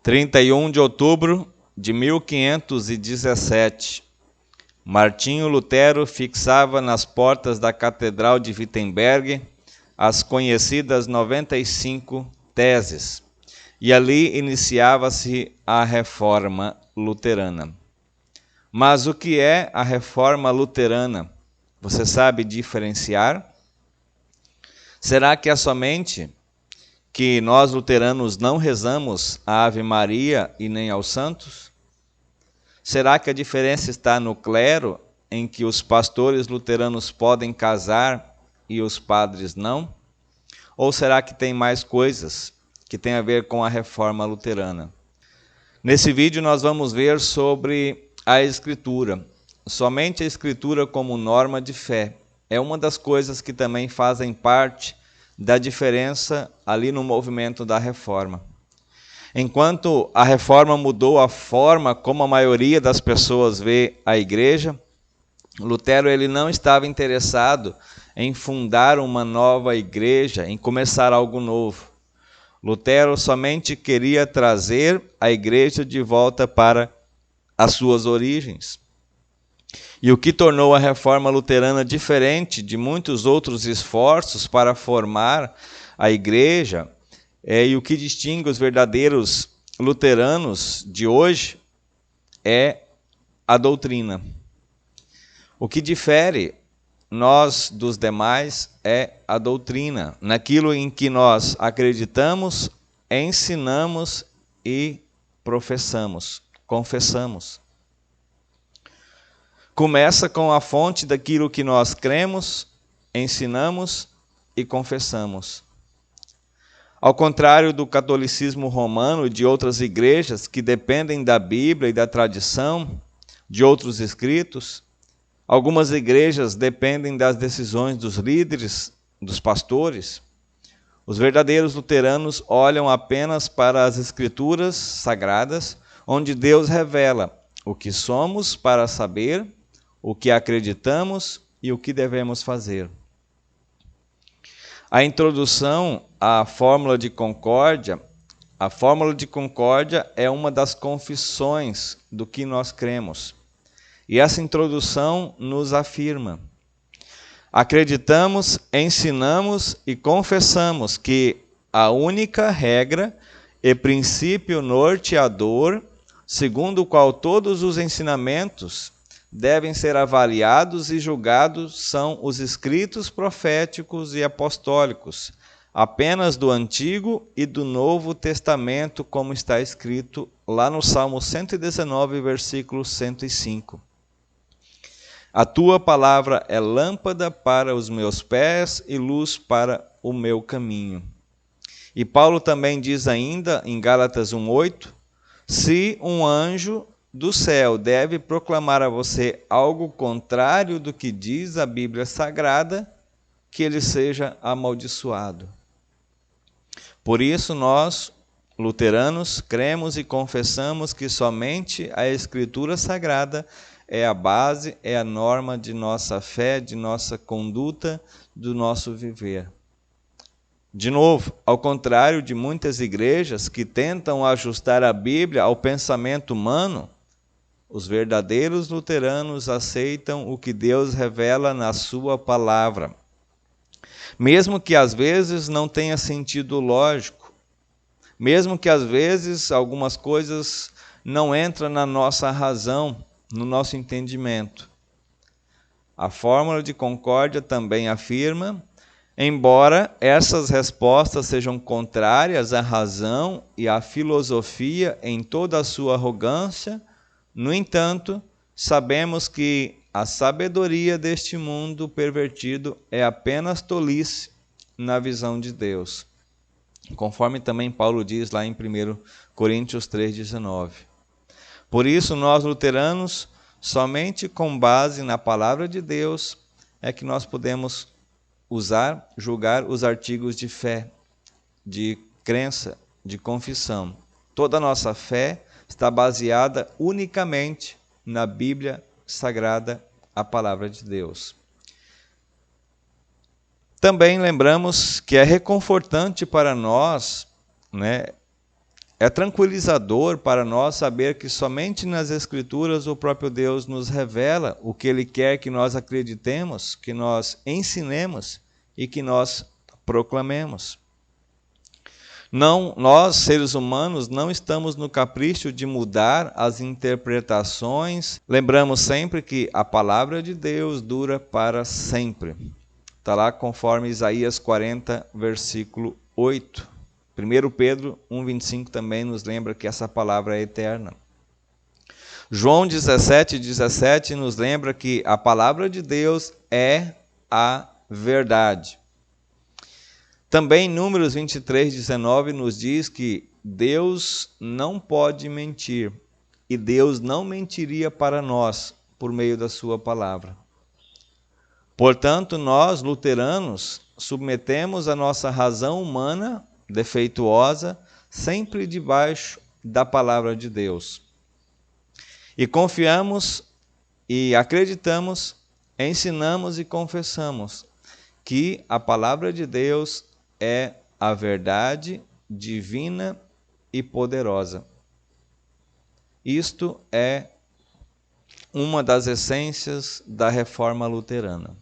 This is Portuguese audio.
31 de outubro de 1517, Martinho Lutero fixava nas portas da Catedral de Wittenberg as conhecidas 95 teses, e ali iniciava-se a Reforma Luterana. Mas o que é a Reforma Luterana? Você sabe diferenciar? Será que é somente que nós luteranos não rezamos a Ave Maria e nem aos santos? Será que a diferença está no clero, em que os pastores luteranos podem casar e os padres não? Ou será que tem mais coisas que têm a ver com a Reforma Luterana? Nesse vídeo nós vamos ver sobre a Escritura. Somente a Escritura como norma de fé é uma das coisas que também fazem parte da diferença ali no movimento da Reforma. Enquanto a Reforma mudou a forma como a maioria das pessoas vê a igreja, Lutero ele não estava interessado em fundar uma nova igreja, em começar algo novo. Lutero somente queria trazer a igreja de volta para as suas origens. E o que tornou a Reforma Luterana diferente de muitos outros esforços para formar a igreja, e o que distingue os verdadeiros luteranos de hoje é a doutrina. O que difere nós dos demais é a doutrina, naquilo em que nós acreditamos, ensinamos e professamos, confessamos. Começa com a fonte daquilo que nós cremos, ensinamos e confessamos. Ao contrário do catolicismo romano e de outras igrejas que dependem da Bíblia e da tradição, de outros escritos, algumas igrejas dependem das decisões dos líderes, dos pastores. Os verdadeiros luteranos olham apenas para as escrituras sagradas, onde Deus revela o que somos para saber, o que acreditamos e o que devemos fazer. A introdução à fórmula de concórdia. A fórmula de concórdia é uma das confissões do que nós cremos. E essa introdução nos afirma: acreditamos, ensinamos e confessamos que a única regra e princípio norteador, segundo o qual todos os ensinamentos devem ser avaliados e julgados, são os escritos proféticos e apostólicos, apenas do Antigo e do Novo Testamento, como está escrito lá no Salmo 119, versículo 105. A tua palavra é lâmpada para os meus pés e luz para o meu caminho. E Paulo também diz ainda, em Gálatas 1:8, se um anjo do céu deve proclamar a você algo contrário do que diz a Bíblia Sagrada, que ele seja amaldiçoado. Por isso nós, luteranos, cremos e confessamos que somente a Escritura Sagrada é a base, é a norma de nossa fé, de nossa conduta, do nosso viver. De novo, ao contrário de muitas igrejas que tentam ajustar a Bíblia ao pensamento humano, os verdadeiros luteranos aceitam o que Deus revela na sua palavra. Mesmo que às vezes não tenha sentido lógico, mesmo que às vezes algumas coisas não entram na nossa razão, no nosso entendimento. A fórmula de concórdia também afirma, embora essas respostas sejam contrárias à razão e à filosofia em toda a sua arrogância, no entanto, sabemos que a sabedoria deste mundo pervertido é apenas tolice na visão de Deus. Conforme também Paulo diz lá em 1 Coríntios 3,19. Por isso, nós luteranos, somente com base na palavra de Deus, é que nós podemos julgar os artigos de fé, de crença, de confissão. Toda a nossa fé está baseada unicamente na Bíblia Sagrada, a palavra de Deus. Também lembramos que é reconfortante para nós, É tranquilizador para nós saber que somente nas Escrituras o próprio Deus nos revela o que Ele quer que nós acreditemos, que nós ensinemos e que nós proclamemos. Não, nós, seres humanos, não estamos no capricho de mudar as interpretações. Lembramos sempre que a palavra de Deus dura para sempre. Está lá conforme Isaías 40, versículo 8. 1 Pedro 1,25 também nos lembra que essa palavra é eterna. João 17,17 nos lembra que a palavra de Deus é a verdade. Também Números 23,19 nos diz que Deus não pode mentir e Deus não mentiria para nós por meio da sua palavra. Portanto, nós, luteranos, submetemos a nossa razão humana defeituosa sempre debaixo da palavra de Deus. E confiamos e acreditamos, ensinamos e confessamos que a palavra de Deus é a verdade divina e poderosa. Isto é uma das essências da reforma luterana.